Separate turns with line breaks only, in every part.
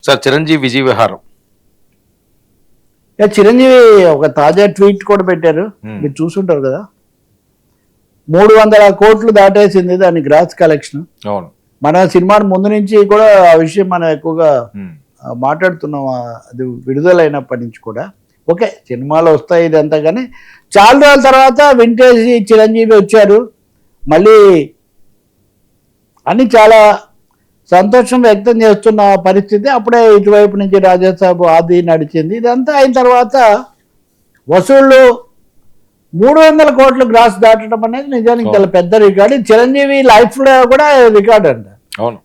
Sir Chiranjeevi విజయ విహారం.
చిరంజీవి ఒక తాజా ట్వీట్ కూడా పెట్టారు, మీరు చూసుంటారు కదా. 300 కోట్లు దాటేసింది దాని గ్రాస్ కలెక్షన్.
అవును,
మన సినిమా ముందు నుంచి కూడా ఆ విషయం మనం ఎక్కువగా మాట్లాడుతున్నాం. అది విడుదలైనప్పటి నుంచి కూడా ఓకే సినిమాలు వస్తాయి ఇదంతా, కానీ చాలా రోజుల తర్వాత వింటేజ్ చిరంజీవి వచ్చారు మళ్ళీ అని చాలా సంతోషం వ్యక్తం చేస్తున్న పరిస్థితి. అప్పుడే ఇటువైపు నుంచి రాజాసాబు ఆది నడిచింది. ఇదంతా అయిన తర్వాత వసూళ్ళు 300 కోట్లు గ్రాస్ దాటడం అనేది నిజానికి చాలా పెద్ద రికార్డు. చిరంజీవి లైఫ్లో కూడా రికార్డు అంట.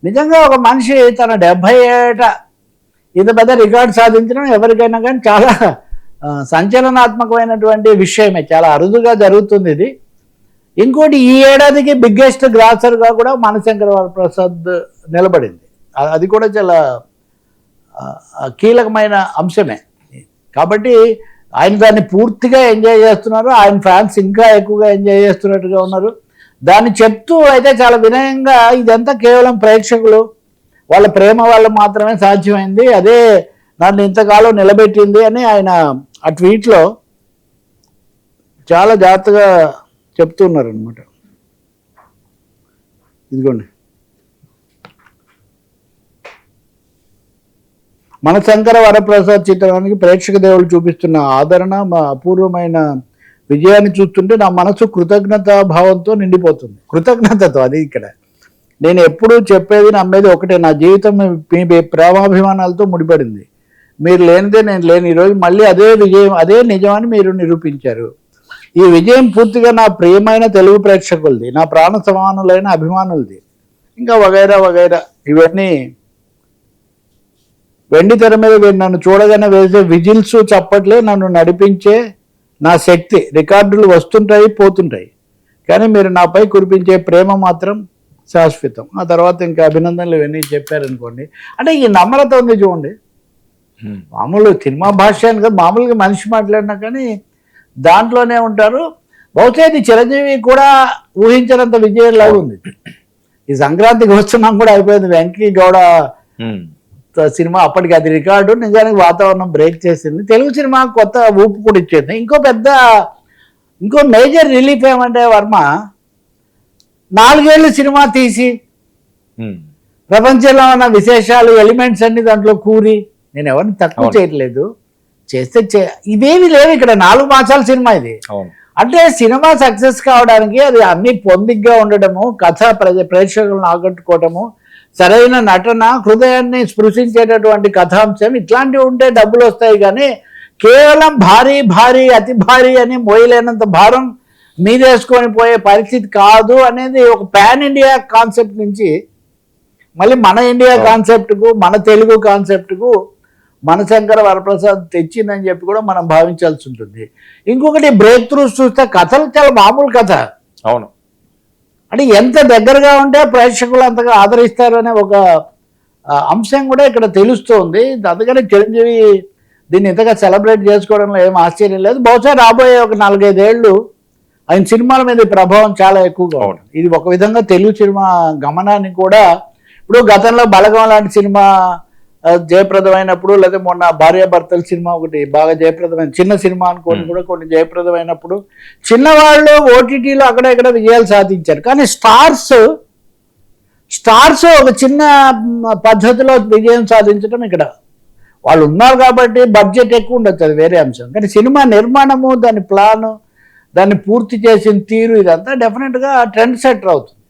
నిజంగా ఒక మనిషి తన 70 ఏట ఇంత పెద్ద రికార్డు సాధించడం ఎవరికైనా కానీ చాలా సంచలనాత్మకమైనటువంటి విషయమే, చాలా అరుదుగా జరుగుతుంది ఇది. ఇంకోటి ఈ ఏడాదికి బిగ్గెస్ట్ గ్రాసర్గా కూడా మనశంకర వరప్రసాద్ నిలబడింది. అది కూడా చాలా కీలకమైన అంశమే. కాబట్టి ఆయన దాన్ని పూర్తిగా ఎంజాయ్ చేస్తున్నారు, ఆయన ఫ్యాన్స్ ఇంకా ఎక్కువగా ఎంజాయ్ చేస్తున్నట్టుగా ఉన్నారు. దాన్ని చెప్తూ అయితే చాలా వినయంగా ఇదంతా కేవలం ప్రేక్షకులు వాళ్ళ ప్రేమ వల్ల మాత్రమే సాధ్యమైంది, అదే నన్ను ఇంతకాలం నిలబెట్టింది అని ఆయన ఆ ట్వీట్లో చాలా జాగ్రత్తగా చెప్తున్నారు అనమాట. ఇదిగోండి, మనశంకర వరప్రసాద్ చిత్రానికి ప్రేక్షక దేవులు చూపిస్తున్న ఆదరణ, మా అపూర్వమైన విజయాన్ని చూస్తుంటే నా మనసు కృతజ్ఞతా భావంతో నిండిపోతుంది. కృతజ్ఞతతో, అది ఇక్కడ నేను ఎప్పుడూ చెప్పేది నమ్మేది ఒకటే, నా జీవితం మీ ప్రేమాభిమానాలతో ముడిపడింది. మీరు లేనిదే నేను లేని. ఈరోజు మళ్ళీ అదే విజయం, అదే నిజమని మీరు నిరూపించారు. ఈ విజయం పూర్తిగా నా ప్రియమైన తెలుగు ప్రేక్షకులది, నా ప్రాణ సమానులైన అభిమానులది, ఇంకా వగైరా వగైరా. ఇవన్నీ వెండి తెర మీద నన్ను చూడగానే వేసే విజిల్స్ చప్పట్లే నన్ను నడిపించే నా శక్తి. రికార్డులు వస్తుంటాయి పోతుంటాయి, కానీ మీరు నాపై కురిపించే ప్రేమ మాత్రం శాశ్వతం. ఆ తర్వాత ఇంకా అభినందనలు ఇవన్నీ చెప్పారనుకోండి. అంటే ఈ నమ్రత ఉంది చూడండి. మామూలు సినిమా భాష అని కదా, మామూలుగా మనిషి మాట్లాడినా కానీ దాంట్లోనే ఉంటారు. బహుశా ఇది చిరంజీవి కూడా ఊహించినంత విజయంలాగా ఉంది. ఈ సంక్రాంతికి వస్తున్నాం కూడా అయిపోయింది. వెంకీ గౌడ సినిమా అప్పటికి అది రికార్డు, నిజానికి వాతావరణం బ్రేక్ చేసింది. తెలుగు సినిమా కొత్త ఊపు కూడా ఇచ్చేది. ఇంకో మేజర్ రిలీఫ్ ఏమంటే వర్మ 4 ఏళ్ళు సినిమా తీసి ప్రపంచంలో ఉన్న విశేషాలు ఎలిమెంట్స్ అన్ని దాంట్లో కూరి, నేను ఎవరిని తక్కువ చేయట్లేదు, చేస్తే ఇవేమి లేవు ఇక్కడ. 4 మాసాల సినిమా ఇది. అంటే సినిమా సక్సెస్ కావడానికి అది అన్ని పొందిగ్గా ఉండడము, కథ ప్రేక్షకులను ఆకట్టుకోవటము, సరైన నటన, హృదయాన్ని స్పృశించేటటువంటి కథాంశం, ఇట్లాంటివి ఉంటే డబ్బులు వస్తాయి. కానీ కేవలం భారీ భారీ అతి భారీ అని మోయలేనంత భారం మీదేసుకొని పోయే పరిస్థితి కాదు అనేది ఒక పాన్ ఇండియా కాన్సెప్ట్ నుంచి మళ్ళీ మన ఇండియా కాన్సెప్ట్కు, మన తెలుగు కాన్సెప్ట్కు మనశంకర వరప్రసాద్ తెచ్చిందని చెప్పి కూడా మనం భావించాల్సి ఉంటుంది. ఇంకొకటి బ్రేక్ త్రూస్ చూస్తే కథలు చాలా మామూలు కథ.
అవును,
అంటే ఎంత దగ్గరగా ఉంటే ప్రేక్షకులు అంతగా ఆదరిస్తారు అనే ఒక అంశం కూడా ఇక్కడ తెలుస్తోంది. అందుకని చిరంజీవి దీన్ని ఇంతగా సెలబ్రేట్ చేసుకోవడంలో ఏం ఆశ్చర్యం లేదు. బహుశా రాబోయే ఒక 4-5 ఏళ్ళు ఆయన సినిమాల మీద ప్రభావం చాలా ఎక్కువగా ఉంటుంది. ఇది ఒక విధంగా తెలుగు సినిమా గమనాన్ని కూడా, ఇప్పుడు గతంలో బలగం లాంటి సినిమా జయప్రదమైనప్పుడు, లేదా మొన్న భార్యాభర్తల సినిమా ఒకటి బాగా జయప్రదమైన చిన్న సినిమా అనుకోని కూడా కొన్ని జయప్రదమైనప్పుడు చిన్నవాళ్ళు ఓటీటీలో అక్కడ ఇక్కడ విజయాలు సాధించారు. కానీ స్టార్స్ ఒక చిన్న పద్ధతిలో విజయం సాధించడం, ఇక్కడ వాళ్ళు ఉన్నారు కాబట్టి బడ్జెట్ ఎక్కువ ఉండొచ్చు, అది వేరే అంశం. కానీ సినిమా నిర్మాణము, దాని ప్లాను, దాన్ని పూర్తి చేసిన తీరు, ఇదంతా డెఫినెట్గా ట్రెండ్ సెటర్ అవుతుంది.